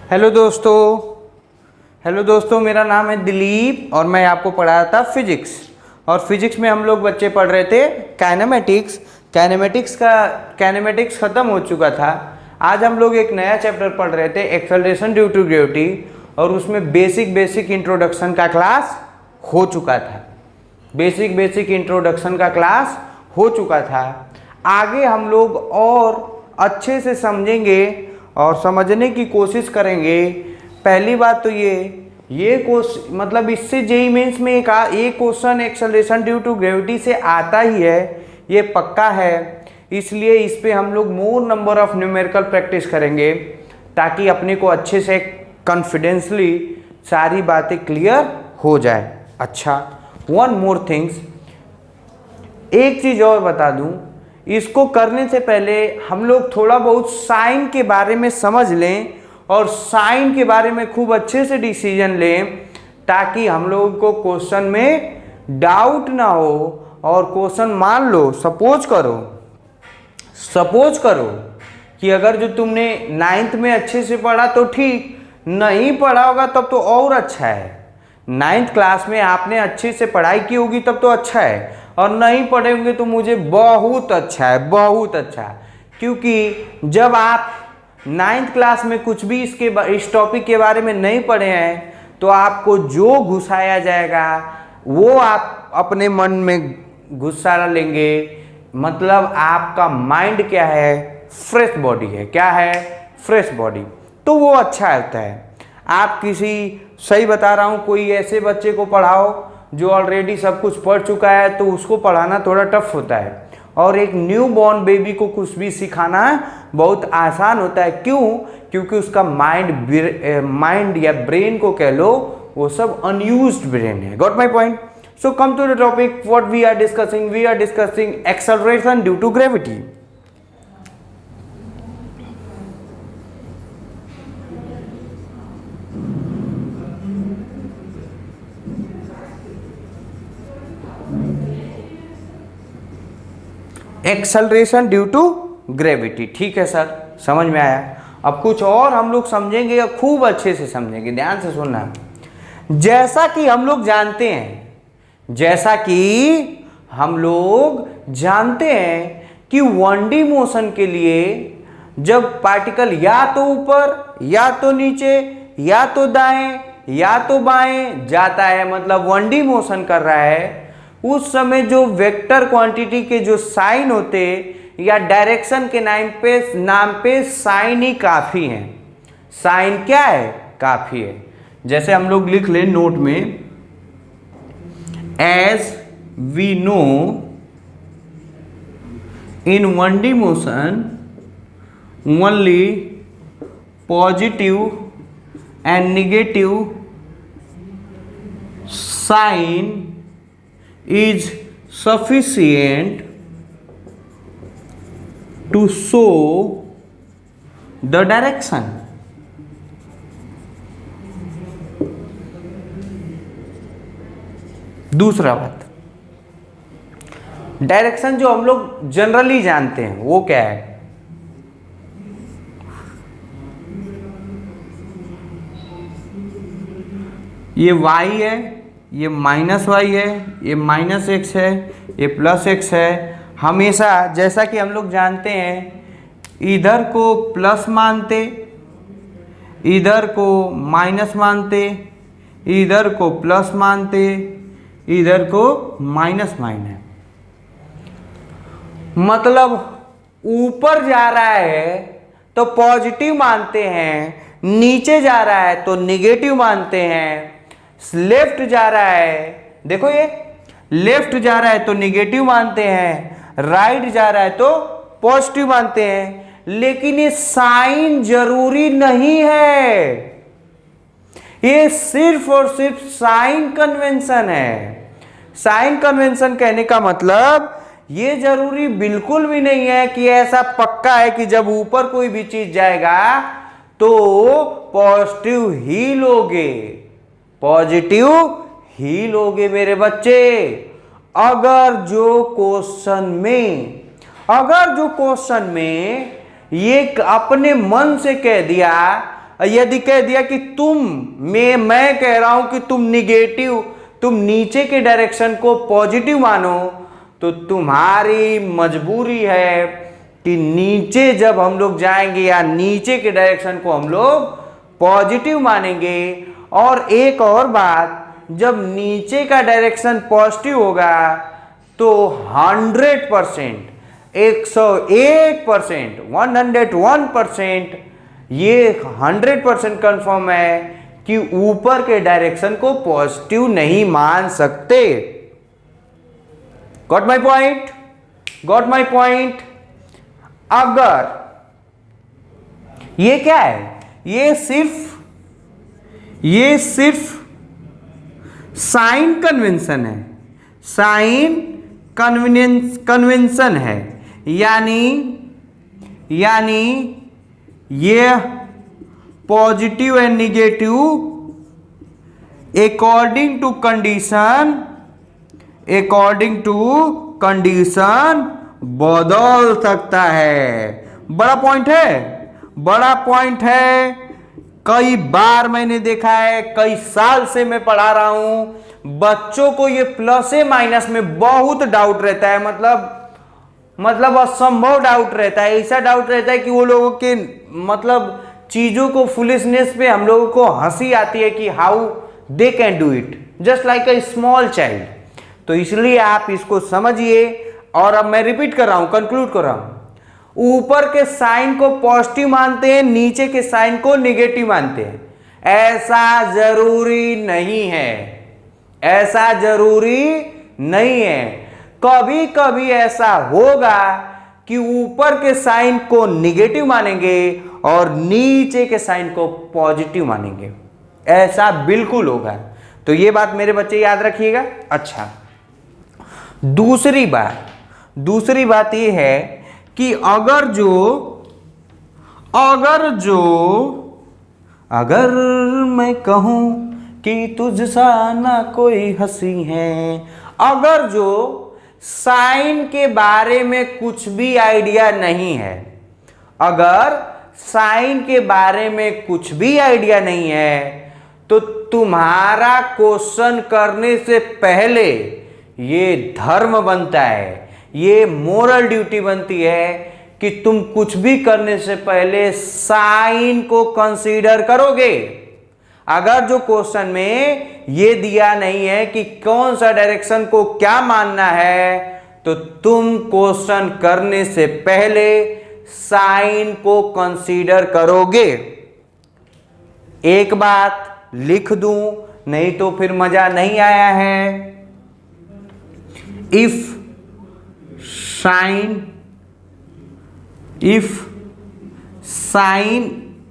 Hello दोस्तों, मेरा नाम है दिलीप और मैं आपको पढ़ाया था फिजिक्स। और फिजिक्स में हम लोग बच्चे पढ़ रहे थे काइनेमेटिक्स ख़त्म हो चुका था। आज हम लोग एक नया चैप्टर पढ़ रहे थे, एक्सेलरेशन ड्यू टू ग्रेविटी, और उसमें बेसिक इंट्रोडक्शन का क्लास हो चुका था। बेसिक इंट्रोडक्शन का क्लास हो चुका था। आगे हम लोग और अच्छे से समझेंगे और समझने की कोशिश करेंगे। पहली बात तो ये मतलब इससे जेईई मेंस में एक question acceleration due to gravity से आता ही है, ये पक्का है। इसलिए इस पे हम लोग मोर नंबर ऑफ न्यूमेरिकल प्रैक्टिस करेंगे ताकि अपने को अच्छे से कॉन्फिडेंसली सारी बातें क्लियर हो जाए। अच्छा, वन मोर थिंग्स, एक चीज़ और बता दूं, इसको करने से पहले हम लोग थोड़ा बहुत साइन के बारे में समझ लें और साइन के बारे में खूब अच्छे से डिसीजन लें ताकि हम लोगों को क्वेश्चन में डाउट ना हो। और क्वेश्चन मान लो, सपोज करो कि अगर जो तुमने 9th में अच्छे से पढ़ा तो ठीक, नहीं पढ़ा होगा तब तो और अच्छा है। 9th क्लास में आपने अच्छे से पढ़ाई की होगी तब तो अच्छा है, और नहीं पढ़े होंगे तो मुझे बहुत अच्छा है, बहुत अच्छा। क्योंकि जब आप 9th क्लास में कुछ भी इस टॉपिक के बारे में नहीं पढ़े हैं तो आपको जो घुसाया जाएगा वो आप अपने मन में घुसा लेंगे। मतलब आपका माइंड क्या है, फ्रेश बॉडी है। क्या है? Fresh body. तो वो अच्छा होता है। आप सही बता रहा हूँ, कोई ऐसे बच्चे को पढ़ाओ जो ऑलरेडी सब कुछ पढ़ चुका है तो उसको पढ़ाना थोड़ा टफ होता है, और एक न्यू बॉर्न बेबी को कुछ भी सिखाना बहुत आसान होता है। क्यों? क्योंकि उसका माइंड या ब्रेन को कह लो, वो सब अनयूज्ड ब्रेन है। Got my point? So come to the topic what we are discussing acceleration due to gravity. Acceleration due to gravity, ठीक है सर, समझ में आया। अब कुछ और हम लोग समझेंगे, खूब अच्छे से समझेंगे, ध्यान से सुनना। जैसा कि हम लोग जानते हैं कि 1D मोशन के लिए जब पार्टिकल या तो ऊपर या तो नीचे या तो दाएं या तो बाएं जाता है, मतलब 1D मोशन कर रहा है, उस समय जो वेक्टर क्वांटिटी के जो साइन होते या डायरेक्शन के नाम पे साइन ही काफ़ी है। साइन क्या है? काफ़ी है। जैसे हम लोग लिख लें नोट में, as we know in 1D motion only positive and negative sign is sufficient to show the direction. दूसरा बात, डायरेक्शन जो हम लोग जनरली जानते हैं वो क्या है? ये y है, ये -y है, ये -x है, ये +x है। हमेशा जैसा कि हम लोग जानते हैं, इधर को प्लस मानते, इधर को माइनस मानते, इधर को प्लस मानते, इधर को माइनस मानते। मतलब ऊपर जा रहा है तो पॉजिटिव मानते हैं, नीचे जा रहा है तो निगेटिव मानते हैं। लेफ्ट जा रहा है, देखो ये लेफ्ट जा रहा है तो निगेटिव मानते हैं, राइट जा रहा है तो पॉजिटिव मानते हैं। लेकिन ये साइन जरूरी नहीं है, ये सिर्फ और सिर्फ साइन कन्वेंशन है। साइन कन्वेंशन कहने का मतलब ये जरूरी बिल्कुल भी नहीं है कि ऐसा पक्का है कि जब ऊपर कोई भी चीज जाएगा तो पॉजिटिव ही लोगे, पॉजिटिव ही लोगे मेरे बच्चे। अगर जो क्वेश्चन में ये अपने मन से कह दिया यदि कह दिया कि मैं कह रहा हूं कि तुम नीचे के डायरेक्शन को पॉजिटिव मानो, तो तुम्हारी मजबूरी है कि नीचे जब हम लोग जाएंगे या नीचे के डायरेक्शन को हम लोग पॉजिटिव मानेंगे। और एक और बात, जब नीचे का डायरेक्शन पॉजिटिव होगा तो 100%, 101%, 101%, ये 100% कंफर्म है कि ऊपर के डायरेक्शन को पॉजिटिव नहीं मान सकते। Got my point? Got my point? अगर ये क्या है, ये सिर्फ साइन कन्वेंशन है, साइन कन्वेंशन है, यानी ये positive and negative according to condition बदल सकता है। बड़ा पॉइंट है। कई बार मैंने देखा है, कई साल से मैं पढ़ा रहा हूं, बच्चों को ये प्लस ए माइनस में बहुत डाउट रहता है, मतलब असंभव डाउट रहता है। ऐसा डाउट रहता है कि वो लोगों के मतलब चीजों को फुलिशनेस पे हम लोगों को हंसी आती है कि how they can do it just like a small child. तो इसलिए आप इसको समझिए। और अब मैं रिपीट कर रहा हूं, कंक्लूड कर रहा हूं, ऊपर के साइन को पॉजिटिव मानते हैं, नीचे के साइन को निगेटिव मानते हैं। ऐसा जरूरी नहीं है। कभी कभी ऐसा होगा कि ऊपर के साइन को निगेटिव मानेंगे और नीचे के साइन को पॉजिटिव मानेंगे। ऐसा बिल्कुल होगा। तो ये बात मेरे बच्चे याद रखिएगा। अच्छा, दूसरी बात ये है कि अगर मैं कहूं कि तुझसा ना कोई हंसी है, अगर जो साइन के बारे में कुछ भी आइडिया नहीं है, तो तुम्हारा क्वेश्चन करने से पहले ये धर्म बनता है, ये मोरल ड्यूटी बनती है कि तुम कुछ भी करने से पहले साइन को कंसीडर करोगे। अगर जो क्वेश्चन में ये दिया नहीं है कि कौन सा डायरेक्शन को क्या मानना है, तो तुम क्वेश्चन करने से पहले साइन को कंसीडर करोगे। एक बात लिख दूं, नहीं तो फिर मजा नहीं आया है। If sign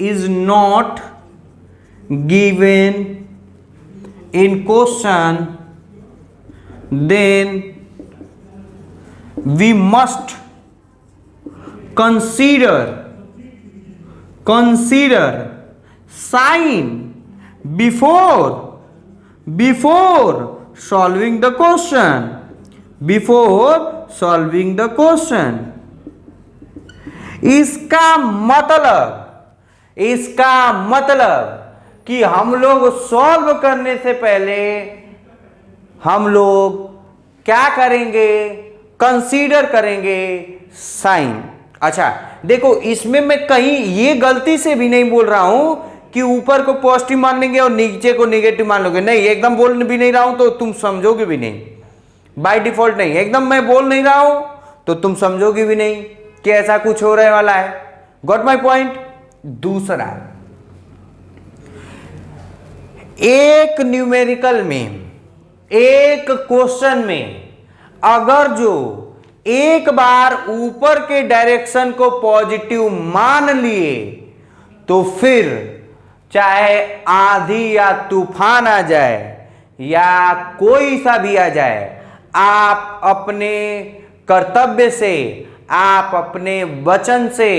is not given in question, then we must consider sign before solving the question. इसका मतलब कि हम लोग सॉल्व करने से पहले हम लोग क्या करेंगे, कंसीडर करेंगे साइन। अच्छा देखो, इसमें मैं कहीं ये गलती से भी नहीं बोल रहा हूं कि ऊपर को पॉजिटिव मान लेंगे और नीचे को नेगेटिव मान लोगे, नहीं, एकदम बोल भी नहीं रहा हूं तो तुम समझोगे भी नहीं। बाय डिफॉल्ट नहीं, एकदम मैं बोल नहीं रहा हूं तो तुम समझोगे भी नहीं कि ऐसा कुछ हो रहे वाला है। Got my point? दूसरा, एक न्यूमेरिकल में, एक क्वेश्चन में अगर जो एक बार ऊपर के डायरेक्शन को पॉजिटिव मान लिए, तो फिर चाहे आंधी या तूफान आ जाए या कोई सा भी आ जाए, आप अपने कर्तव्य से, आप अपने वचन से,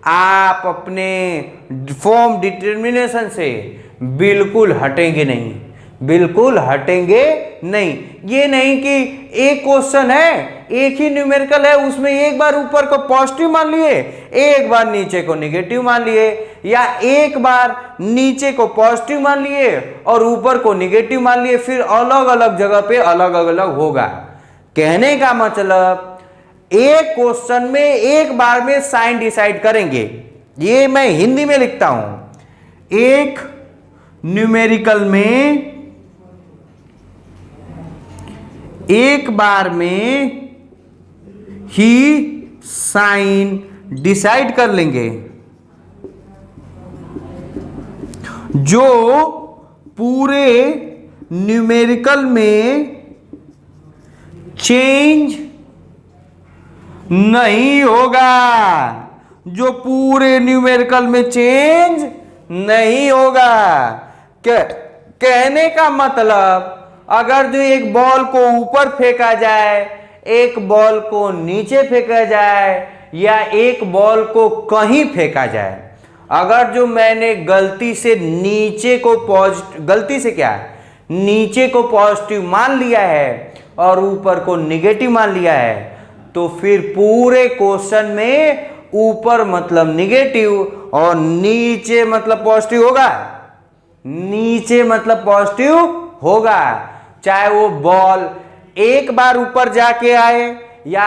आप अपने फॉर्म डिटर्मिनेशन से बिल्कुल हटेंगे नहीं, बिल्कुल हटेंगे नहीं। ये नहीं कि एक क्वेश्चन है, एक ही न्यूमेरिकल है, उसमें एक बार ऊपर को पॉजिटिव मान लिए, एक बार नीचे को नेगेटिव मान लिए, या एक बार नीचे को पॉजिटिव मान लिए और ऊपर को निगेटिव मान लिए, फिर अलग अलग जगह पे अलग अलग होगा। कहने का मतलब एक क्वेश्चन में एक बार में साइन डिसाइड करेंगे। ये मैं हिंदी में लिखता हूं, एक न्यूमेरिकल में एक बार में ही साइन डिसाइड कर लेंगे। जो पूरे न्यूमेरिकल में चेंज नहीं होगा, जो पूरे न्यूमेरिकल में चेंज नहीं होगा। कहने का मतलब अगर जो एक बॉल को ऊपर फेंका जाए, एक बॉल को नीचे फेंका जाए, या एक बॉल को कहीं फेंका जाए, अगर जो मैंने गलती से नीचे को पॉजिटिव, गलती से क्या है, नीचे को पॉजिटिव मान लिया है और ऊपर को निगेटिव मान लिया है, तो फिर पूरे क्वेश्चन में ऊपर मतलब निगेटिव और नीचे मतलब पॉजिटिव होगा, नीचे मतलब पॉजिटिव होगा। चाहे वो बॉल एक बार ऊपर जाके आए, या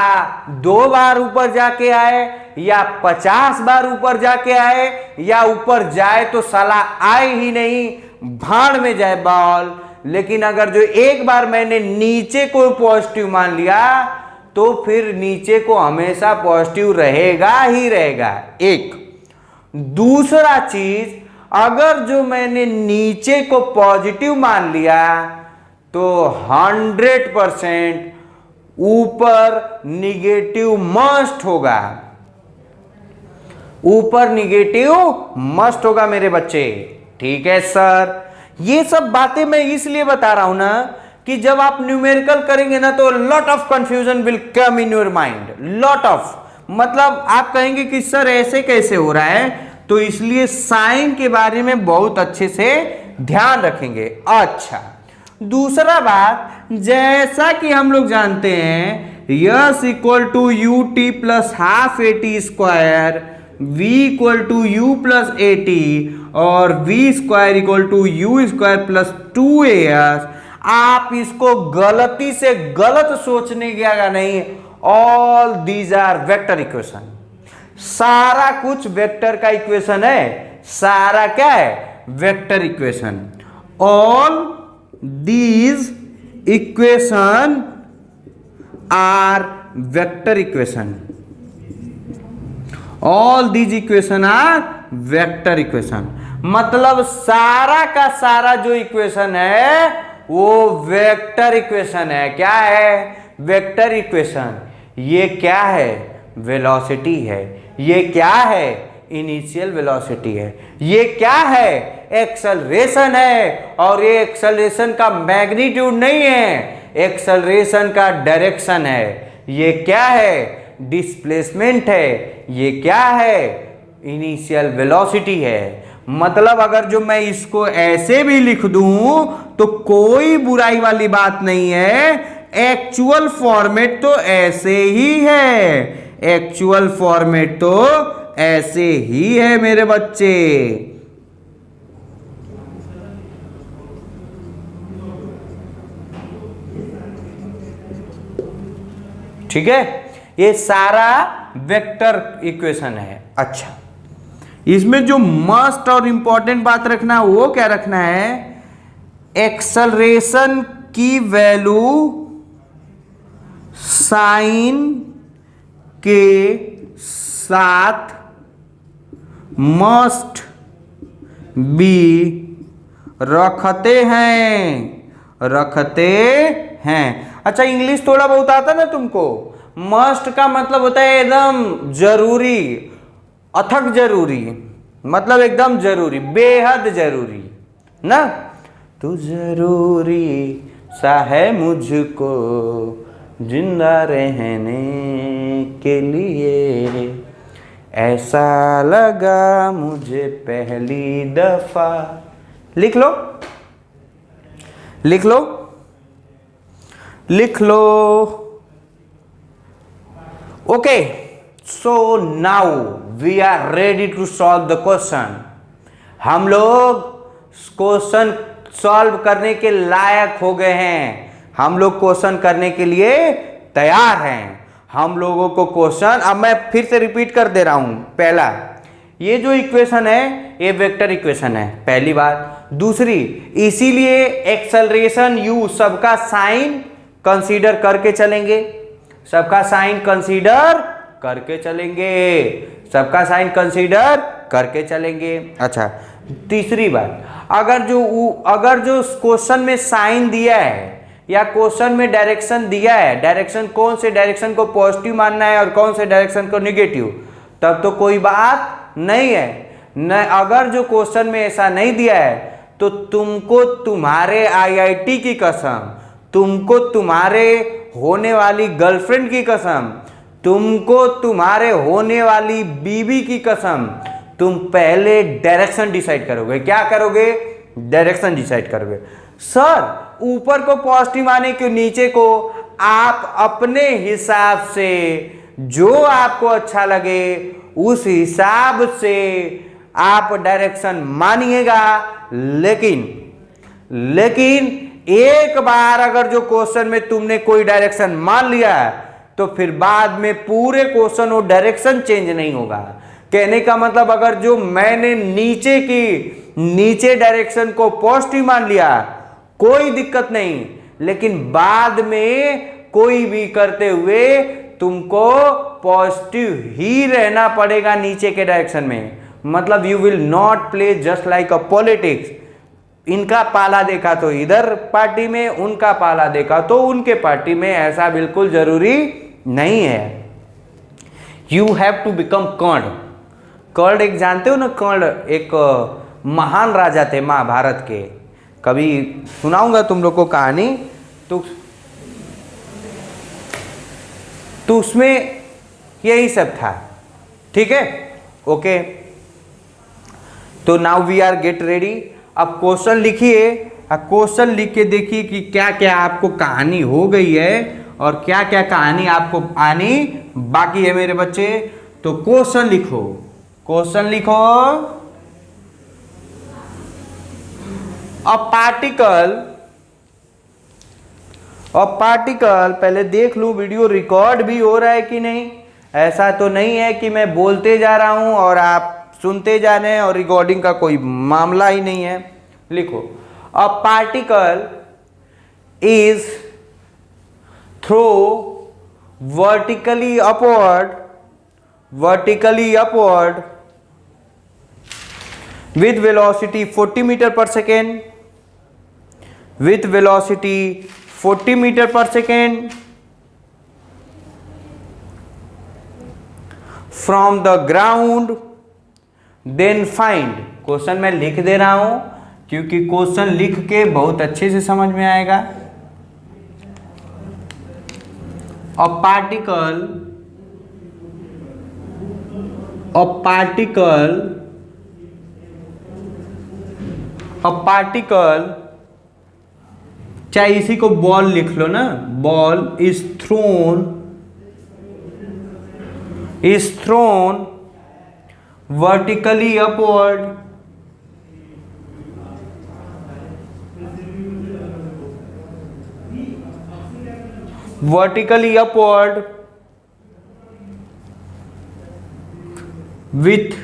2 बार ऊपर जाके आए, या 50 बार ऊपर जाके आए, या ऊपर जाए तो साला आए ही नहीं, भाड़ में जाए बॉल। लेकिन अगर जो एक बार मैंने नीचे को पॉजिटिव मान लिया, तो फिर नीचे को हमेशा पॉजिटिव रहेगा ही रहेगा। एक दूसरा चीज, अगर जो मैंने नीचे को पॉजिटिव मान लिया तो 100% ऊपर निगेटिव मस्ट होगा, ऊपर निगेटिव मस्ट होगा मेरे बच्चे। ठीक है सर, ये सब बातें मैं इसलिए बता रहा हूं ना कि जब आप न्यूमेरिकल करेंगे ना तो lot of confusion will come in your mind. Lot of मतलब आप कहेंगे कि सर ऐसे कैसे हो रहा है, तो इसलिए साइन के बारे में बहुत अच्छे से ध्यान रखेंगे। अच्छा, दूसरा बात, जैसा कि हम लोग जानते हैं s equal to u t plus half a t square, v equal to u plus a t और v square equal to u square plus 2as। आप इसको गलती से गलत सोचने का नहीं, all these are vector equation. सारा कुछ वेक्टर का इक्वेशन है, सारा क्या है, vector equation. All these equation are vector equation, all these equation are vector equation। मतलब सारा का सारा जो इक्वेशन है वो वेक्टर इक्वेशन है। क्या है, वेक्टर इक्वेशन। ये क्या है, वेलोसिटी है। ये क्या है, इनिशियल वेलोसिटी है। ये क्या है, एक्सेलरेशन है। और ये एक्सेलरेशन का मैग्नीट्यूड नहीं है, एक्सेलरेशन का डायरेक्शन है। ये क्या है, डिस्प्लेसमेंट है। ये क्या है, इनिशियल वेलोसिटी है। मतलब अगर जो मैं इसको ऐसे भी लिख दूं तो कोई बुराई वाली बात नहीं है, एक्चुअल फॉर्मेट तो ऐसे ही है, एक्चुअल फॉर्मेट तो ऐसे ही है मेरे बच्चे। ठीक है, ये सारा वेक्टर इक्वेशन है। अच्छा, इसमें जो मस्ट और इंपॉर्टेंट बात रखना है वो क्या रखना है, एक्सेलरेशन की वैल्यू साइन के साथ मस्ट बी रखते हैं। अच्छा, इंग्लिश थोड़ा बहुत आता ना तुमको। मस्ट का मतलब होता है एकदम जरूरी, अथक जरूरी, मतलब एकदम जरूरी, बेहद जरूरी ना। तू जरूरी सा है मुझको जिंदा रहने के लिए, ऐसा लगा मुझे पहली दफा। लिख लो, लिख लो, लिख लो। Okay, so now we are ready to solve the question. हम लोग क्वेश्चन सॉल्व करने के लायक हो गए हैं, हम लोग क्वेश्चन करने के लिए तैयार हैं। हम लोगों को क्वेश्चन, अब मैं फिर से रिपीट कर दे रहा हूं। पहला, ये जो इक्वेशन है ये वेक्टर इक्वेशन है, पहली बात। दूसरी, इसीलिए एक्सेलरेशन u सबका साइन कंसीडर करके चलेंगे, सबका साइन कंसीडर करके चलेंगे, सबका साइन कंसीडर करके चलेंगे। अच्छा, तीसरी बात, अगर जो क्वेश्चन में साइन दिया है या क्वेश्चन में डायरेक्शन दिया है, डायरेक्शन कौन से डायरेक्शन को पॉजिटिव मानना है और कौन से डायरेक्शन को नेगेटिव, तब तो कोई बात नहीं है न। अगर जो क्वेश्चन में ऐसा नहीं दिया है तो तुमको तुम्हारे आईआईटी की कसम, तुमको तुम्हारे होने वाली गर्लफ्रेंड की कसम, तुमको तुम्हारे होने वाली बीवी की कसम, तुम पहले डायरेक्शन डिसाइड करोगे। क्या करोगे? डायरेक्शन डिसाइड करोगे। सर ऊपर को पॉजिटिव माने क्यों, नीचे को? आप अपने हिसाब से जो आपको अच्छा लगे उस हिसाब से आप डायरेक्शन मानिएगा। लेकिन एक बार अगर जो क्वेश्चन में तुमने कोई डायरेक्शन मान लिया तो फिर बाद में पूरे क्वेश्चन वो डायरेक्शन चेंज नहीं होगा। कहने का मतलब, अगर जो मैंने नीचे डायरेक्शन को पॉजिटिव मान लिया कोई दिक्कत नहीं, लेकिन बाद में कोई भी करते हुए तुमको पॉजिटिव ही रहना पड़ेगा नीचे के डायरेक्शन में। मतलब you will not play just like a politics. इनका पाला देखा तो इधर पार्टी में, उनका पाला देखा तो उनके पार्टी में, ऐसा बिल्कुल जरूरी नहीं है। यू हैव टू बिकम कर्ण। कर्ण एक जानते हो ना, कर्ण एक महान राजा थे महाभारत के। कभी सुनाऊंगा तुम लोग को कहानी, तो उसमें यही सब था। ठीक है, ओके। तो now we are get ready. अब क्वेश्चन लिखिए, अब क्वेश्चन लिख के देखिए कि क्या क्या आपको कहानी हो गई है और क्या क्या कहानी आपको आनी बाकी है मेरे बच्चे। तो क्वेश्चन लिखो, क्वेश्चन लिखो। अ पार्टिकल, पहले देख लूं वीडियो रिकॉर्ड भी हो रहा है कि नहीं। ऐसा तो नहीं है कि मैं बोलते जा रहा हूं और आप सुनते जा रहे हैं और रिकॉर्डिंग का कोई मामला ही नहीं है। लिखो, a particle is throw vertically upward with velocity 40 meter per second, with velocity 40 meter per second from the ground, then find। Question मैं लिख दे रहा हूं क्योंकि क्वेश्चन लिख के बहुत अच्छे से समझ में आएगा। A particle, चाहे इसी को बॉल लिख लो ना, ball is thrown vertically upward with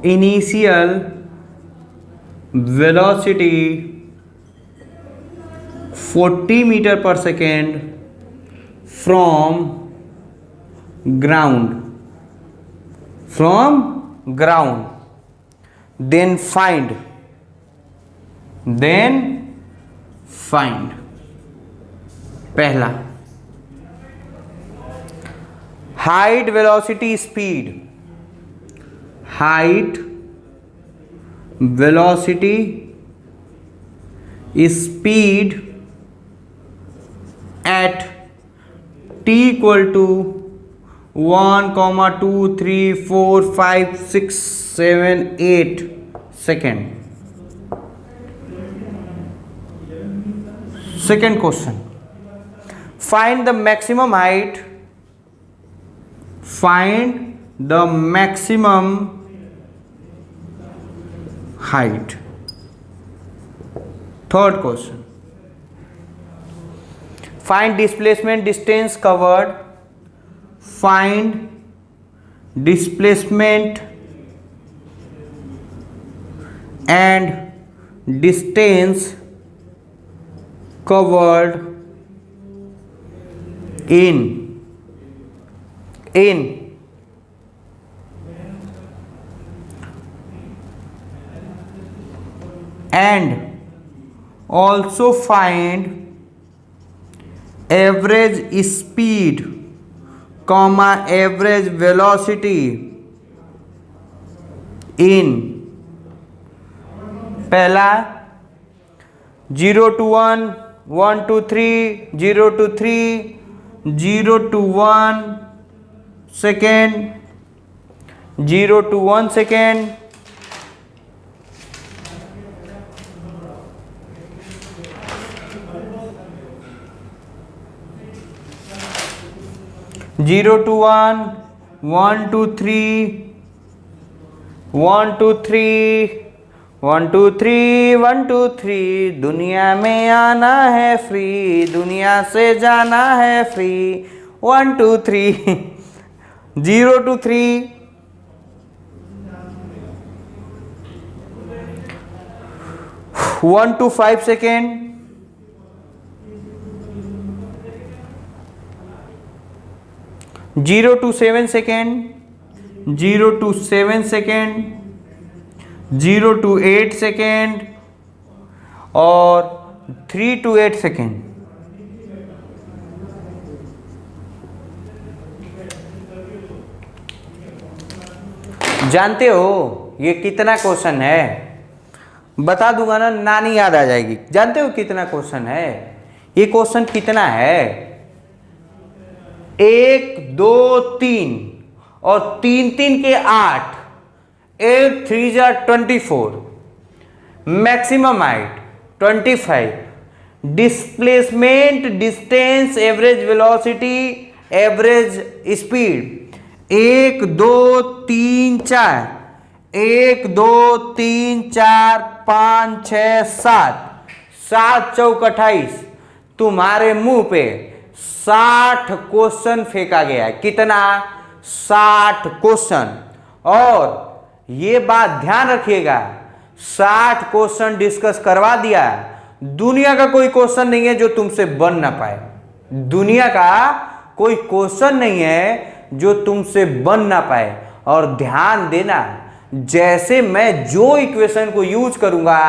initial velocity 40 meter per second from ground, then find पहला, height, velocity, speed at t equal to 1, 2, 3, 4, 5, 6, 7, 8 second. Second question, find the maximum height, find the maximum height. Third question, find displacement distance covered, find displacement and distance covered in and also find average speed comma average velocity in पहला 0 to 1, 1 to 3, 0 to 3, 0 to 1 second, 0 to 1 second, 0 to 1, 1 to 3, 1 to 3, 1 2 3, 1 2 3, दुनिया में आना है free, दुनिया से जाना है free, 1 2 3, 0 to 3, 1 to 5 second, 0 to 7 second, 0 to 7 second, 0 to 8 second और 3 to 8 सेकेंड। जानते हो ये कितना क्वेश्चन है? बता दूंगा ना, नानी याद आ जाएगी। जानते हो कितना क्वेश्चन है? ये क्वेश्चन कितना है? 1 2 3 और 3 3 के 8, 8 3 जा 24, maximum height 25, displacement distance average velocity average speed 1 2 3 4, 1 2 3 4 5 6 7, 7 चौक 28। तुम्हारे मुंह पे 60 क्वेश्चन फेंका गया है। कितना? 60 क्वेश्चन। और ये बात ध्यान रखिएगा, 60 क्वेश्चन डिस्कस करवा दिया। दुनिया का कोई क्वेश्चन नहीं है जो तुमसे बन ना पाए। दुनिया का कोई क्वेश्चन नहीं है जो तुमसे बन ना पाए। और ध्यान देना, जैसे मैं जो इक्वेशन को यूज करूंगा,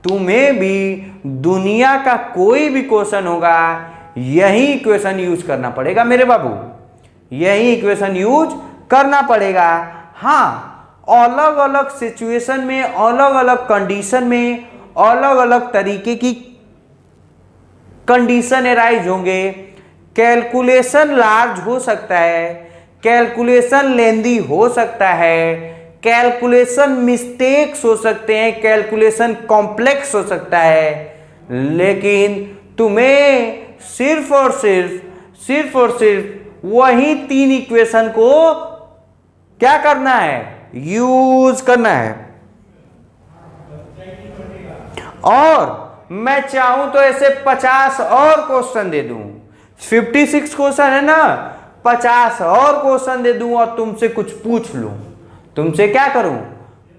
तुम्हें भी दुनिया का कोई भी क्वेश्चन होगा, यही इक्वेशन यूज करना पड़ेगा मेरे बाबू, यही इक्वेशन यूज करना पड़ेगा। हाँ, अलग अलग सिचुएशन में, अलग अलग कंडीशन में, अलग अलग तरीके की कंडीशन एराइज होंगे। कैलकुलेशन लार्ज हो सकता है, कैलकुलेशन लेंदी हो सकता है, कैलकुलेशन मिस्टेक्स हो सकते हैं, कैलकुलेशन कॉम्प्लेक्स हो सकता है। लेकिन तुम्हें सिर्फ और सिर्फ वही 3 इक्वेशन को क्या करना है? यूज करना है। और मैं चाहूं तो ऐसे 50 और क्वेश्चन दे दूं। 56 क्वेश्चन है ना, 50 और क्वेश्चन दे दूं और तुमसे कुछ पूछ लूं। तुमसे क्या करूं?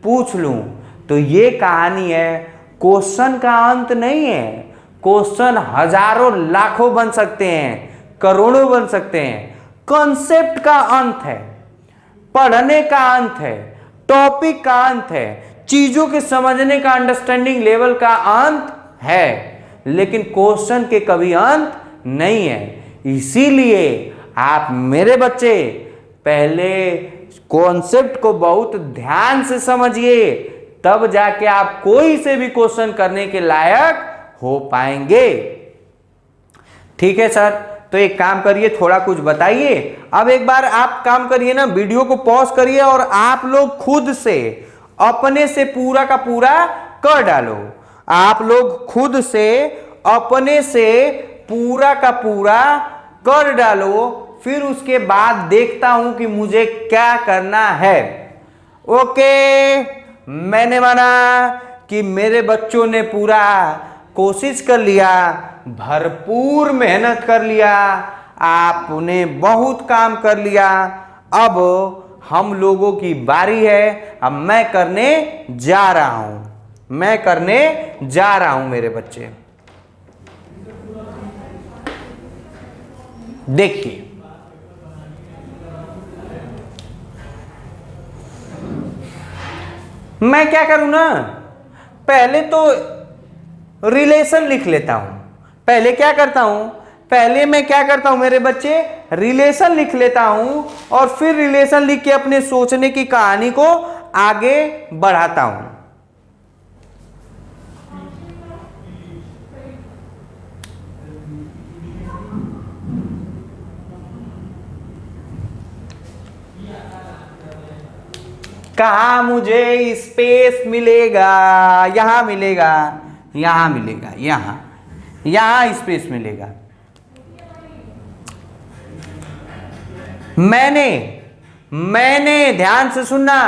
पूछ लूं। तो ये कहानी है, क्वेश्चन का अंत नहीं है। क्वेश्चन हजारों लाखों बन सकते हैं, करोड़ों बन सकते हैं। कॉन्सेप्ट का अंत है, पढ़ने का अंत है, टॉपिक का अंत है, चीजों के समझने का अंडरस्टैंडिंग लेवल का अंत है, लेकिन क्वेश्चन के कभी अंत नहीं है। इसीलिए आप मेरे बच्चे पहले कॉन्सेप्ट को बहुत ध्यान से समझिए, तब जाके आप कोई से भी क्वेश्चन करने के लायक हो पाएंगे। ठीक है सर, तो एक काम करिए, थोड़ा कुछ बताइए। अब एक बार आप काम करिए ना, वीडियो को पॉज करिए और आप लोग खुद से अपने से पूरा का पूरा कर डालो। आप लोग खुद से अपने से पूरा का पूरा कर डालो, फिर उसके बाद देखता हूं कि मुझे क्या करना है। ओके, मैंने माना कि मेरे बच्चों ने पूरा कोशिश कर लिया, भरपूर मेहनत कर लिया, आपने बहुत काम कर लिया। अब हम लोगों की बारी है, अब मैं करने जा रहा हूं, मैं करने जा रहा हूं मेरे बच्चे। देखिए, मैं क्या करूं ना, पहले तो रिलेशन लिख लेता हूं। पहले क्या करता हूं, पहले मैं क्या करता हूं मेरे बच्चे, रिलेशन लिख लेता हूं और फिर रिलेशन लिख के अपने सोचने की कहानी को आगे बढ़ाता हूं। कहा मुझे स्पेस मिलेगा, यहां मिलेगा, यहां मिलेगा, यहां स्पेस मिलेगा। मैंने ध्यान से सुनना,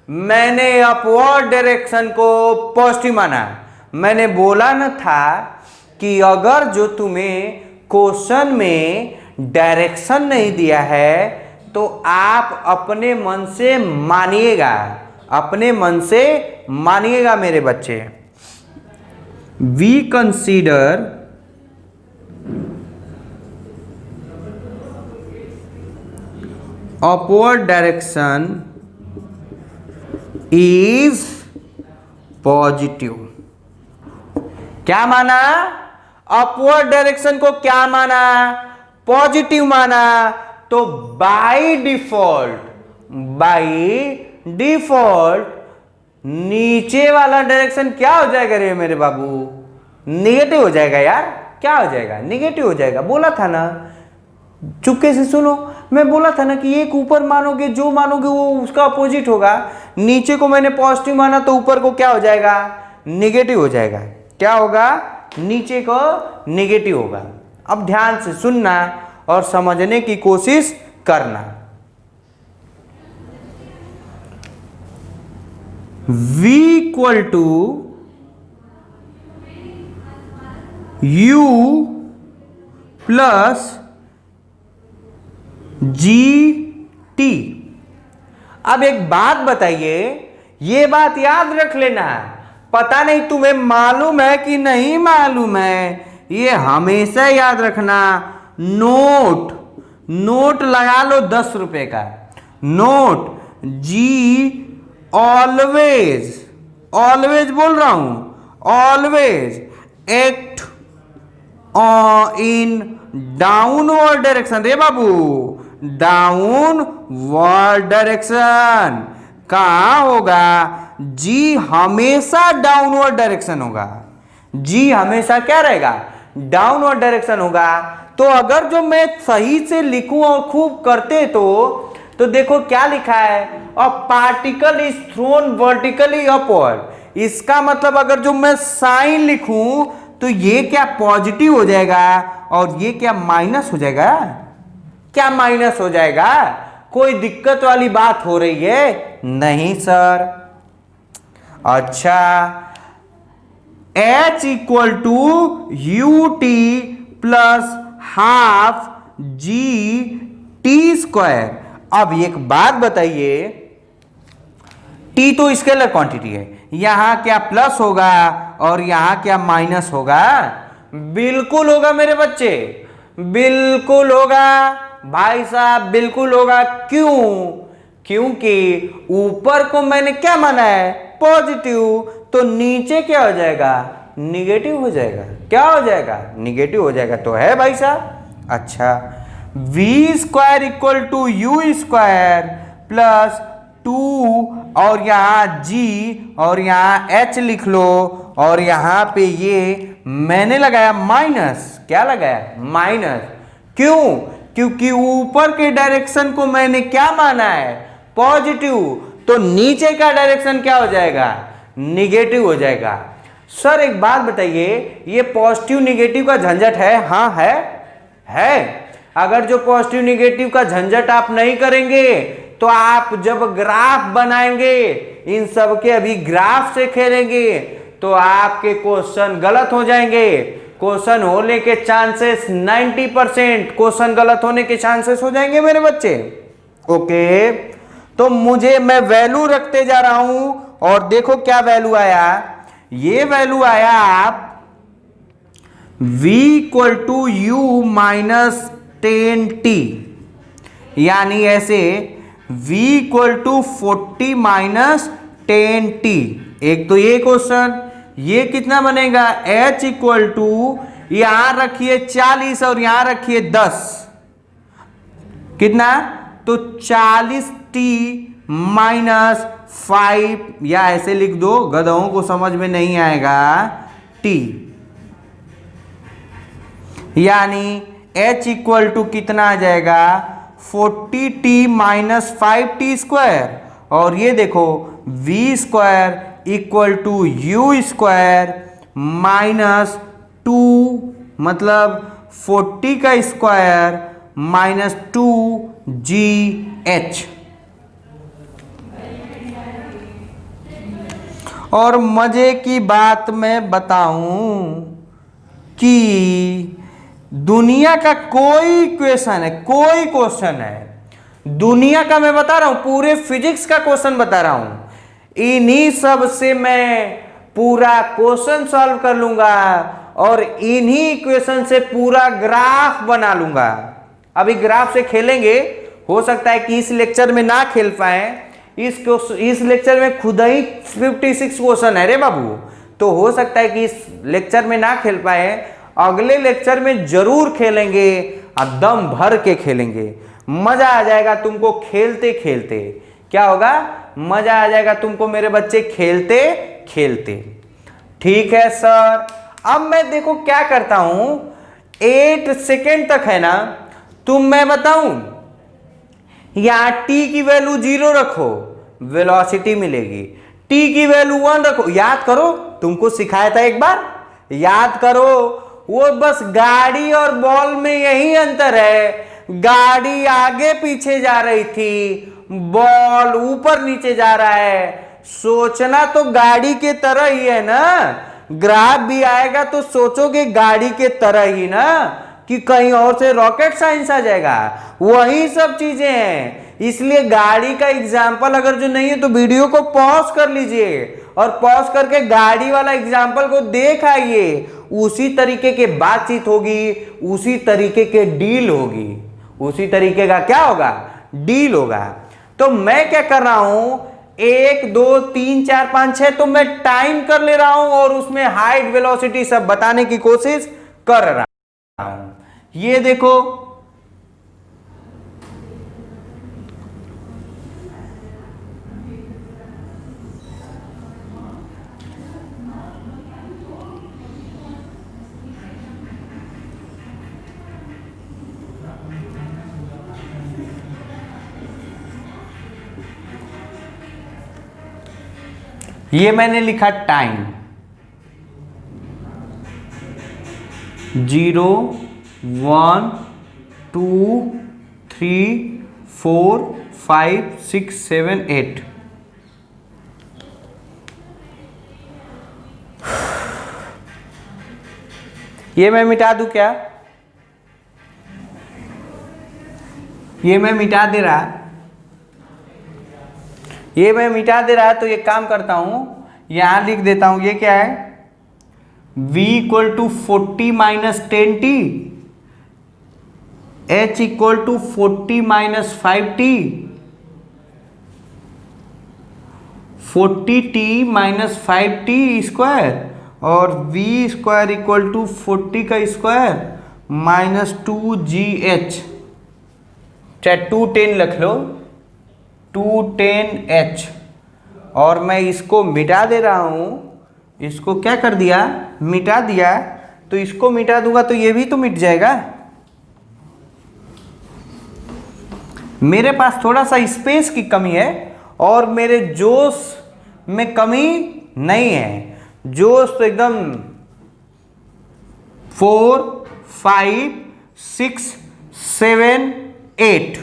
मैंने अपवर्ड डायरेक्शन को पॉजिटिव माना। मैंने बोला न था कि अगर जो तुम्हें क्वेश्चन में डायरेक्शन नहीं दिया है तो आप अपने मन से मानिएगा, अपने मन से मानिएगा मेरे बच्चे। We consider upward direction is positive. क्या माना, अपवर्ड डायरेक्शन को क्या माना, पॉजिटिव माना। तो बाय डिफॉल्ट नीचे वाला डायरेक्शन क्या हो जाएगा रे मेरे बाबू, निगेटिव हो जाएगा यार। क्या हो जाएगा, निगेटिव हो जाएगा। बोला था ना, चुपके से सुनो, मैं बोला था ना कि एक ऊपर मानोगे, जो मानोगे वो उसका अपोजिट होगा। नीचे को मैंने पॉजिटिव माना तो ऊपर को क्या हो जाएगा, निगेटिव हो जाएगा। क्या होगा, नीचे को निगेटिव होगा। अब ध्यान से सुनना और समझने की कोशिश करना। V equal to U plus GT। अब एक बात बताइए, ये बात याद रख लेना, पता नहीं तुम्हें मालूम है कि नहीं मालूम है, ये हमेशा याद रखना। नोट लगा लो 10 रुपए का नोट। जी ऑलवेज बोल रहा हूं, always act in downward direction. रे बाबू, डाउनवर्ड डायरेक्शन कहां होगा, जी हमेशा डाउनवर्ड डायरेक्शन होगा। जी हमेशा क्या रहेगा, डाउनवर्ड डायरेक्शन होगा। तो अगर जो मैं सही से लिखूं और खूब करते तो देखो क्या लिखा है, अ particle is thrown vertically upward. इसका मतलब अगर जो मैं साइन लिखूं तो ये क्या पॉजिटिव हो जाएगा और ये क्या माइनस हो जाएगा। क्या माइनस हो जाएगा, कोई दिक्कत वाली बात हो रही है, नहीं सर। अच्छा, H equal to u t plus half g t square. अब एक बात बताइए, टी तो स्केलर क्वांटिटी है, यहां क्या प्लस होगा और यहां क्या माइनस होगा। बिल्कुल होगा मेरे बच्चे, बिल्कुल होगा भाई साहब, बिल्कुल होगा। क्यों, क्योंकि ऊपर को मैंने क्या माना है, पॉजिटिव, तो नीचे क्या हो जाएगा, निगेटिव हो जाएगा। क्या हो जाएगा, निगेटिव हो जाएगा। तो है भाई साहब। अच्छा, v square equal to u square plus 2 और यहां जी और यहां एच लिख लो और यहां पे ये मैंने लगाया माइनस। क्या लगाया, माइनस। क्यों, क्योंकि ऊपर के डायरेक्शन को मैंने क्या माना है, पॉजिटिव, तो नीचे का डायरेक्शन क्या हो जाएगा, निगेटिव हो जाएगा। सर एक बात बताइए, ये पॉजिटिव निगेटिव का झंझट है। हाँ है। अगर जो पॉजिटिव निगेटिव का झंझट आप नहीं करेंगे तो आप जब ग्राफ बनाएंगे, इन सब के अभी ग्राफ से खेलेंगे तो आपके क्वेश्चन गलत हो जाएंगे। क्वेश्चन होने के चांसेस 90% क्वेश्चन गलत होने के चांसेस हो जाएंगे मेरे बच्चे। ओके, तो मैं वैल्यू रखते जा रहा हूं और देखो क्या वैल्यू आया। ये वैल्यू आया आप v equal to u minus 10t, यानी ऐसे v equal to 40 minus 10t। एक तो ये क्वेश्चन, ये कितना बनेगा h इक्वल टू यहां रखिए 40 और यहां रखिए 10, कितना तो 40t माइनस 5, या ऐसे लिख दो, गधों को समझ में नहीं आएगा, t, यानी h इक्वल टू कितना आ जाएगा 40t माइनस 5t स्क्वायर, और ये देखो v square equal to u square minus 2, मतलब 40 का स्क्वायर माइनस 2gh। और मजे की बात मैं बताऊं कि दुनिया का कोई क्वेश्चन है दुनिया का, मैं बता रहा हूं, पूरे फिजिक्स का क्वेश्चन बता रहा हूं, इन्हीं सब से मैं पूरा क्वेश्चन सॉल्व कर लूंगा और इन्हीं इक्वेशन से पूरा ग्राफ बना लूंगा। अभी ग्राफ से खेलेंगे, हो सकता है कि इस लेक्चर में ना खेल पाए, इस लेक्चर में खुद ही 56 क्वेश्चन है रे बाबू, तो हो सकता है कि इस लेक्चर में ना खेल पाए, अगले लेक्चर में जरूर खेलेंगे और दम भर के खेलेंगे। मजा आ जाएगा तुमको खेलते खेलते। क्या होगा? मजा आ जाएगा तुमको मेरे बच्चे खेलते खेलते। ठीक है सर। अब मैं देखो क्या करता हूं, 8 सेकेंड तक है ना, मैं बताऊं, यहां t की वैल्यू 0 रखो, वेलोसिटी मिलेगी, t की वैल्यू 1 रखो। याद करो, तुमको सिखाया था एक बार, याद करो, वो बस गाड़ी और बॉल में यही अंतर है, गाड़ी आगे पीछे जा रही थी, बॉल ऊपर नीचे जा रहा है। सोचना तो गाड़ी के तरह ही है ना, ग्राफ भी आएगा तो सोचोगे गाड़ी के तरह ही ना, कि कहीं और से रॉकेट साइंस आ जाएगा, वही सब चीजें हैं। इसलिए गाड़ी का एग्जाम्पल अगर जो नहीं है तो वीडियो को पॉज कर लीजिए और पॉज करके गाड़ी वाला एग्जाम्पल को देख आइए, उसी तरीके के बातचीत होगी, उसी तरीके के डील होगी, उसी तरीके का क्या होगा, डील होगा। तो मैं क्या कर रहा हूं, 1 2 3 4 5 6 तो मैं टाइम कर ले रहा हूं और उसमें हाइट वेलोसिटी सब बताने की कोशिश कर रहा हूं। ये देखो, ये मैंने लिखा टाइम 0 1 2 3 4 5 6 7 8। ये मैं मिटा दूं क्या? ये मैं मिटा दे रहा, ये मैं मिटा दे रहा, तो ये काम करता हूं, यहां लिख देता हूं, ये क्या है, v equal to 40 minus 10t, h equal to 40 minus 5t, 40t minus 5t square, और v स्क्वायर इक्वल टू 40 का स्क्वायर माइनस 2gh, चाहे 210 रख लो, 210h। और मैं इसको मिटा दे रहा हूं, इसको क्या कर दिया, मिटा दिया, तो इसको मिटा दूंगा तो ये भी तो मिट जाएगा। मेरे पास थोड़ा सा स्पेस की कमी है और मेरे जोश में कमी नहीं है, जोश तो एकदम 4 5 6 7 8।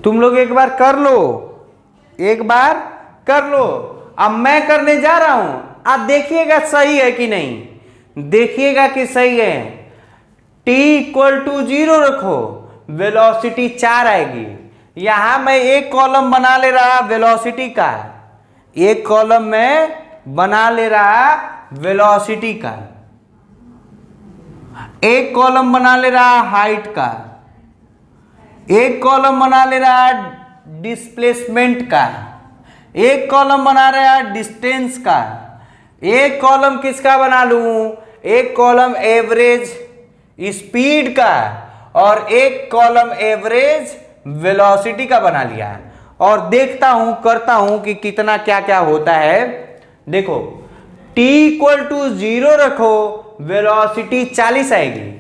तुम लोग एक बार कर लो, एक बार कर लो। अब मैं करने जा रहा हूं, आप देखिएगा सही है कि नहीं, देखिएगा कि सही है। t इक्वल टू 0 रखो, वेलोसिटी 4 आएगी। यहां मैं एक कॉलम बना ले रहा वेलोसिटी का, एक कॉलम में बना ले रहा वेलोसिटी का, एक कॉलम बना ले रहा हाइट का, एक कॉलम बना ले रहा डिस्प्लेसमेंट का, एक कॉलम बना रहा डिस्टेंस का, एक कॉलम किसका बना लूं, एक कॉलम एवरेज स्पीड का, और एक कॉलम एवरेज वेलोसिटी का बना लिया। और देखता हूं, करता हूं कि कितना क्या क्या होता है। देखो t इक्वल टू 0 रखो, वेलोसिटी 40 आएगी।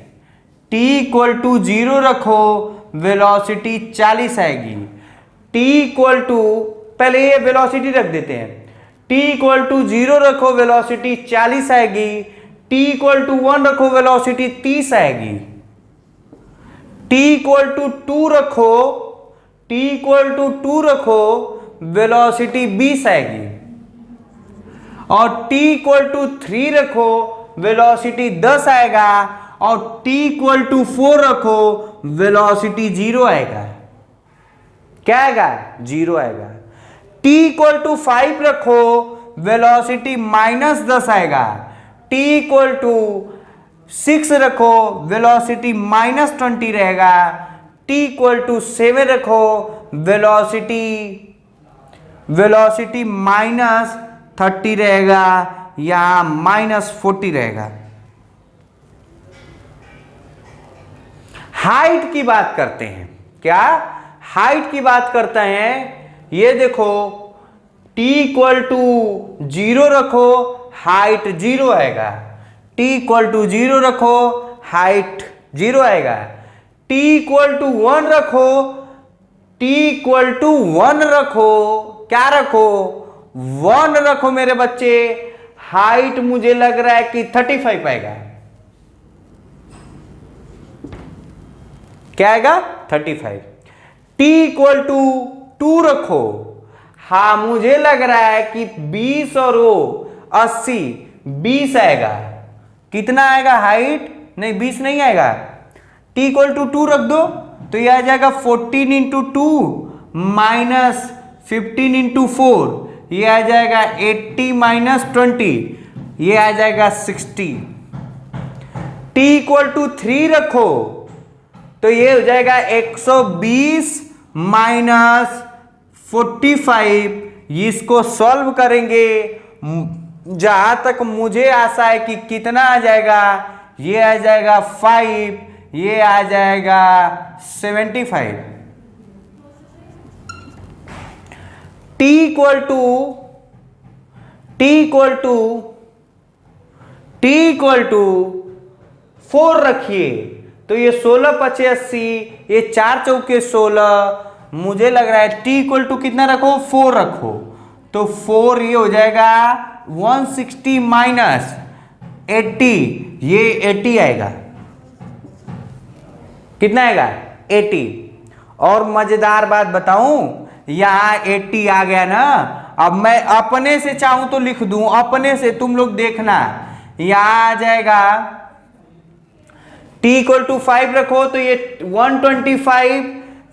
t इक्वल टू 0 रखो, वेलोसिटी 40 आएगी। t इक्वल टू, पहले ये वेलोसिटी रख देते हैं, t इक्वल टू 0 रखो, वेलोसिटी 40 आएगी। t इक्वल टू 1 रखो, वेलोसिटी 30 आएगी। t इक्वल टू 2 रखो, t इक्वल टू 2 रखो, वेलोसिटी 20 आएगी। और t इक्वल टू 3 रखो, वेलोसिटी 10 आएगा। और t इक्वल टू 4 रखो, वेलोसिटी 0 आएगा। क्या आएगा? 0 आएगा। t इक्वल टू 5 रखो, वेलोसिटी -10 आएगा। t इक्वल टू 6 रखो, वेलोसिटी -20 रहेगा। t इक्वल टू 7 रखो, वेलोसिटी -30 रहेगा या -40 रहेगा। हाइट की बात करते हैं, क्या हाइट की बात करते हैं। ये देखो t इक्वल टू 0 रखो, हाइट 0 आएगा। t इक्वल टू 0 रखो, हाइट 0 आएगा। t इक्वल टू 1 रखो, t इक्वल टू 1 रखो, क्या रखो? 1 रखो मेरे बच्चे। हाइट मुझे लग रहा है कि 35 आएगा। क्या आएगा? 35। t इक्वल टू 2 रखो, हाँ मुझे लग रहा है कि 20 और 80, 20 आएगा। कितना आएगा हाइट? नहीं 20 नहीं आएगा। t इक्वल टू 2 रख दो तो यह आ जाएगा 14 इंटू 2 माइनस 15 इंटू 4, यह आ जाएगा 80 माइनस 20, यह आ जाएगा 60। t इक्वल टू 3 रखो तो ये हो जाएगा 120 माइनस 45। इसको सॉल्व करेंगे, जहां तक मुझे आशा है कि कितना आ जाएगा, ये आ जाएगा 5, ये आ जाएगा 75। t इक्वल टू 4 रखिए तो ये 16 5 80, ये 4 चौके 16। मुझे लग रहा है t इक्वल टू कितना रखो? 4 रखो तो 4 ये हो जाएगा 160 माइनस 80, ये 80 आएगा। कितना आएगा? 80। और मजेदार बात बताऊं, यहां 80 आ गया ना। अब मैं अपने से चाहूं तो लिख दूं, अपने से, तुम लोग देखना। यहां आ जाएगा t इक्वल टू 5 रखो तो ये 125,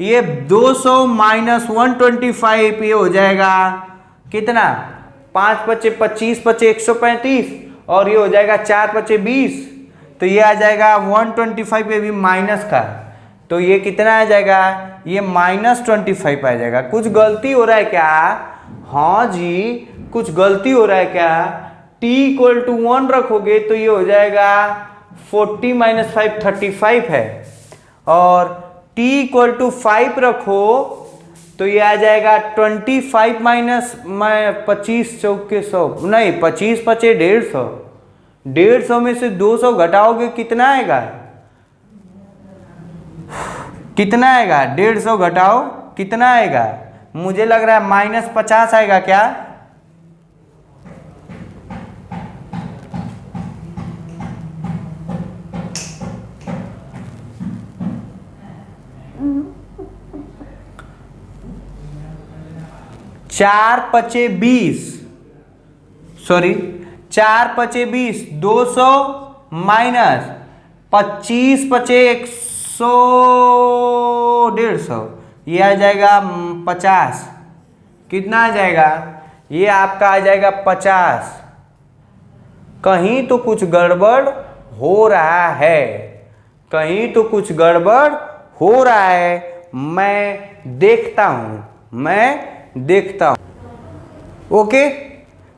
ये 200 माइनस 125, ये हो जाएगा कितना? 5 पचे 25 पचे 135, और ये हो जाएगा 4 पचे 20, तो ये आ जाएगा 125, ये भी माइनस का, तो ये कितना आ जाएगा? ये -25 आ जाएगा। कुछ गलती हो रहा है क्या? हाँ जी कुछ गलती हो रहा है क्या? t इक्वल टू 1 रखोगे तो ये हो जाएगा 40 माइनस 5 35 है, और t इक्वल टू 5 रखो तो ये आ जाएगा 25 माइनस 25 चौके 100, नहीं 25 पचे 150, 150 में से 200 घटाओगे कितना आएगा, कितना आएगा, 150 घटाओ कितना आएगा, मुझे लग रहा है -50 आएगा क्या। चार पचे 20, सॉरी 4 पचे 20, 200 माइनस 25 पचे 100 150, ये आ जाएगा 50, कितना आ जाएगा, ये आपका आ जाएगा 50। कहीं तो कुछ गड़बड़ हो रहा है, कहीं तो कुछ गड़बड़ हो रहा है, मैं देखता हूं, मैं देखता हूं। ओके,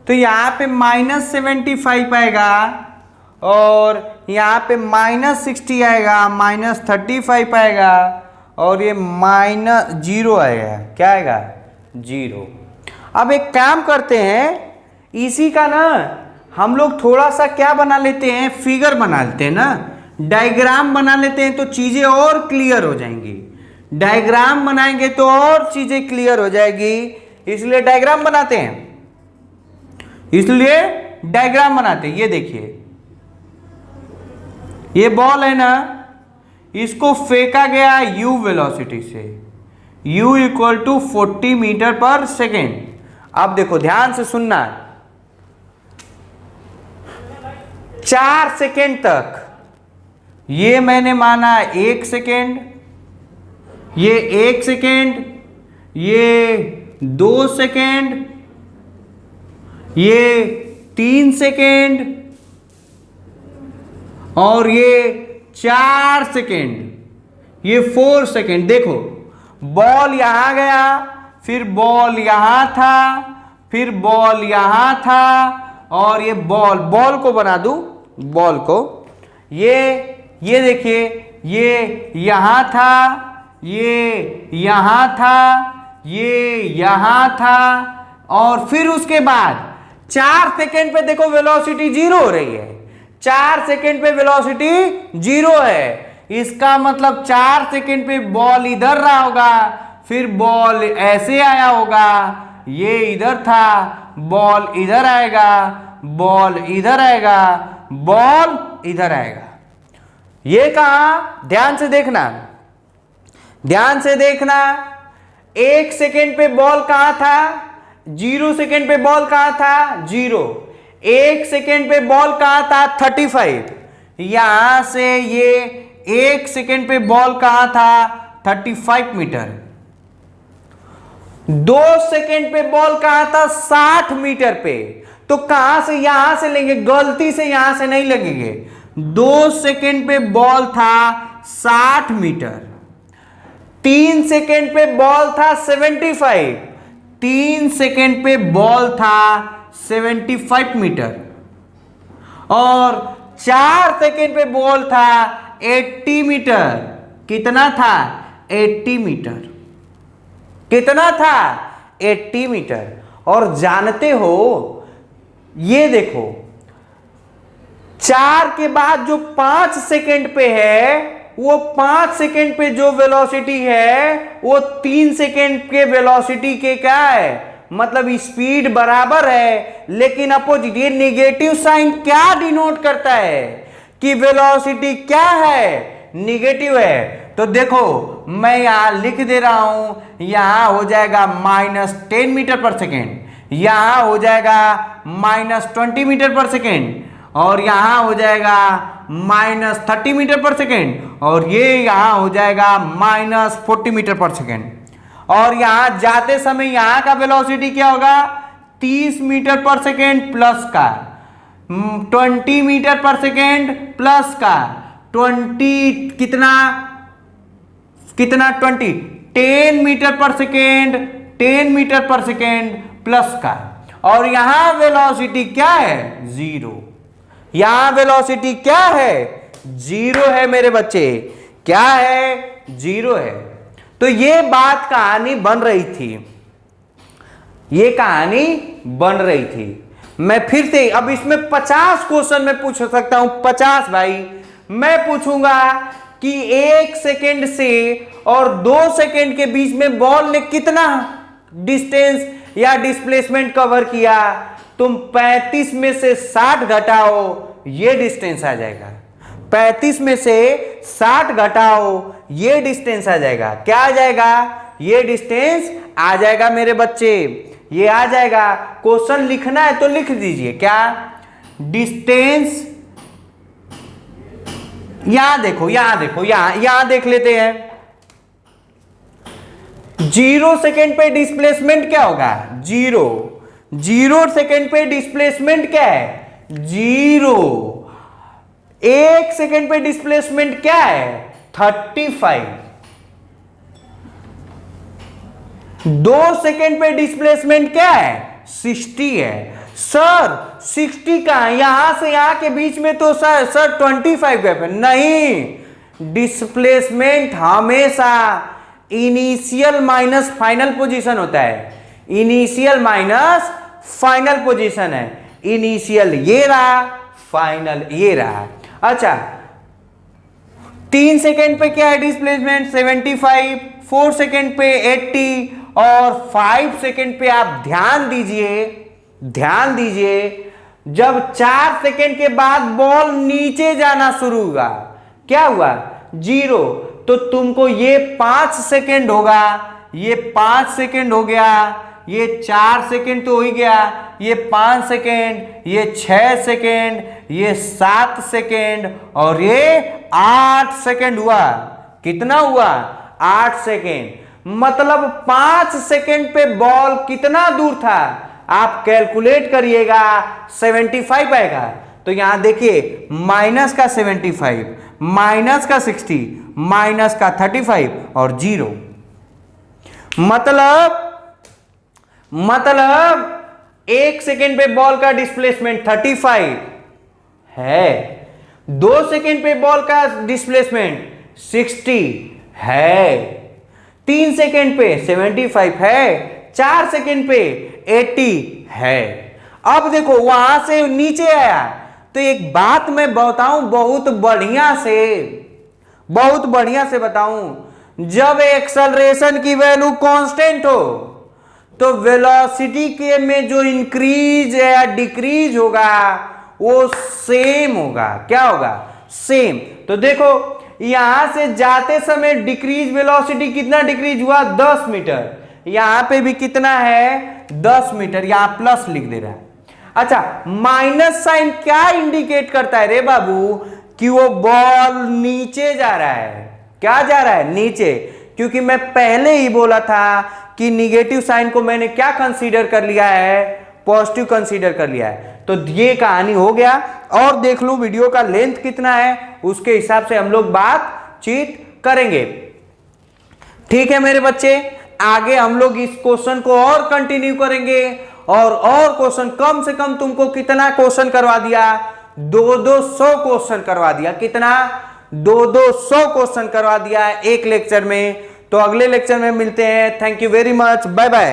तो यहाँ पे -75 आएगा, और यहाँ पे -60 आएगा, -35 आएगा, और ये -0 आएगा, क्या आएगा, 0। अब एक काम करते हैं, इसी का ना हम लोग थोड़ा सा क्या बना लेते हैं, फिगर बना लेते हैं ना, डायग्राम बना लेते हैं, तो चीजें और क्लियर हो जाएंगी। डायग्राम बनाएंगे तो और चीजें क्लियर हो जाएगी, इसलिए डायग्राम बनाते हैं, इसलिए डायग्राम बनाते हैं। ये देखिए, ये बॉल है ना, इसको फेंका गया u वेलोसिटी से, u इक्वल टू 40 मीटर पर सेकेंड। अब देखो ध्यान से सुनना, 4 सेकेंड तक, ये मैंने माना 1 सेकेंड, ये 1 सेकेंड, ये 2 सेकेंड, ये 3 सेकेंड, और ये 4 सेकेंड, ये 4 सेकेंड। देखो बॉल यहां गया, फिर बॉल यहां था, फिर बॉल यहां था, और ये बॉल को बना दूं, बॉल को, ये देखिए, ये यहां था, ये यहां था, ये यहां था, और फिर उसके बाद 4 सेकेंड पे देखो वेलोसिटी 0 हो रही है, 4 सेकेंड पे वेलोसिटी 0 है, इसका मतलब 4 सेकेंड पे बॉल इधर रहा होगा, फिर बॉल ऐसे आया होगा, ये इधर था, बॉल इधर आएगा, बॉल इधर आएगा, बॉल इधर आएगा। ये कहा, ध्यान से देखना, ध्यान से देखना, 1 सेकेंड पे बॉल कहां था, 0 सेकेंड पे बॉल कहां था, 0। 1 सेकेंड पे बॉल कहां था, 35। यहां से ये 1 सेकेंड पे बॉल कहां था, 35 मीटर। 2 सेकेंड पे बॉल कहां था, 60 मीटर पे। तो कहां से, यहां से लेंगे, गलती से यहां से नहीं लगेंगे। 2 सेकेंड पे बॉल था 60 मीटर, 3 सेकेंड पे बॉल था 75, 3 सेकेंड पे बॉल था 75 मीटर, और 4 सेकेंड पे बॉल था 80 मीटर। कितना था, 80 मीटर। कितना था, 80 मीटर। और जानते हो, ये देखो, 4 के बाद जो 5 सेकेंड पे है, वो 5 सेकेंड पे जो वेलोसिटी है, वो 3 सेकेंड के वेलोसिटी के क्या है, मतलब स्पीड बराबर है, लेकिन अपोजिट। ये नेगेटिव साइन क्या डिनोट करता है कि वेलोसिटी क्या है, नेगेटिव है। तो देखो मैं यहां लिख दे रहा हूं, यहां हो जाएगा -10 मीटर पर सेकेंड, यहां हो जाएगा -20 मीटर पर सेकेंड, और यहां हो जाएगा -30 मीटर पर सेकेंड, और ये यहां हो जाएगा -40 मीटर पर सेकेंड। और यहां जाते समय यहां का वेलोसिटी क्या होगा, 30 मीटर पर सेकेंड प्लस का, 20 मीटर पर सेकेंड प्लस का, 20 कितना 20 10 मीटर पर सेकेंड, 10 मीटर पर सेकेंड प्लस का। और यहां वेलोसिटी क्या है, जीरो। यहां वेलोसिटी क्या है, जीरो है मेरे बच्चे, क्या है, जीरो है। तो ये बात कहानी बन रही थी, ये कहानी बन रही थी। मैं फिर से अब इसमें 50 क्वेश्चन मैं पूछ सकता हूं, 50 भाई। मैं पूछूंगा कि 1 सेकेंड से और 2 सेकेंड के बीच में बॉल ने कितना डिस्टेंस या डिस्प्लेसमेंट कवर किया। तुम 35 में से 60 घटाओ, ये डिस्टेंस आ जाएगा। 35 में से 60 घटाओ, ये डिस्टेंस आ जाएगा। क्या आ जाएगा, ये डिस्टेंस आ जाएगा मेरे बच्चे, ये आ जाएगा। क्वेश्चन लिखना है तो लिख दीजिए, क्या, डिस्टेंस। यहां देखो, यहां देखो, यहां देख लेते हैं। 0 सेकेंड पे डिस्प्लेसमेंट क्या होगा, जीरो। 0 सेकेंड पे डिस्प्लेसमेंट क्या है, जीरो। 1 सेकेंड पे डिस्प्लेसमेंट क्या है, 35। 2 सेकेंड पे डिस्प्लेसमेंट क्या है, 60 है। सर 60 का यहां से यहां के बीच में तो सर 25 गैप है। नहीं, डिस्प्लेसमेंट हमेशा इनिशियल माइनस फाइनल पोजीशन होता है। इनिशियल माइनस फाइनल पोजीशन है। इनिशियल ये रहा, फाइनल ये रहा। अच्छा, 3 सेकेंड पे क्या है डिस्प्लेसमेंट, 75। 4 सेकेंड पे 80 और 5 सेकेंड पे आप ध्यान दीजिए, ध्यान दीजिए, जब 4 सेकेंड के बाद बॉल नीचे जाना शुरू हुआ, क्या हुआ, जीरो। तो तुमको ये 5 सेकेंड होगा, ये 5 सेकेंड हो गया, ये 4 सेकेंड तो हो ही गया, ये 5 सेकेंड, ये 6 सेकेंड, ये 7 सेकेंड और ये 8 सेकेंड हुआ। कितना हुआ, 8 सेकेंड। मतलब 5 सेकेंड पे बॉल कितना दूर था, आप कैलकुलेट करिएगा, 75 आएगा। तो यहां देखिए, माइनस का 75, माइनस का 60, माइनस का 35 और जीरो। मतलब 1 सेकेंड पे बॉल का डिस्प्लेसमेंट 35 है, 2 सेकेंड पे बॉल का डिस्प्लेसमेंट 60 है, 3 सेकेंड पे 75 है, 4 सेकेंड पे 80 है। अब देखो वहां से नीचे आया, तो एक बात मैं बताऊं बहुत बढ़िया से बताऊं, जब एक्सेलरेशन की वैल्यू कांस्टेंट हो तो वेलोसिटी के में जो इंक्रीज या डिक्रीज होगा वो सेम होगा। क्या होगा, सेम। तो देखो यहां से जाते समय डिक्रीज वेलोसिटी कितना डिक्रीज हुआ, 10 मीटर। यहां पे भी कितना है, 10 मीटर, यहां प्लस लिख दे रहा है। अच्छा, माइनस साइन क्या इंडिकेट करता है रे बाबू, कि वो बॉल नीचे जा रहा है। क्या जा रहा है, नीचे। क्योंकि मैं पहले ही बोला था कि निगेटिव साइन को मैंने क्या कंसीडर कर लिया है, पॉजिटिव कंसीडर कर लिया है। तो ये कहानी हो गया। और देख लो वीडियो का लेंथ कितना है, उसके हिसाब से हम लोग बातचीत करेंगे। ठीक है मेरे बच्चे, आगे हम लोग इस क्वेश्चन को और कंटिन्यू करेंगे। और क्वेश्चन, कम से कम तुमको कितना क्वेश्चन करवा दिया, 200 क्वेश्चन करवा दिया। कितना, 200 क्वेश्चन करवा दिया एक लेक्चर में। तो अगले लेक्चर में मिलते हैं। Thank you very much, bye bye.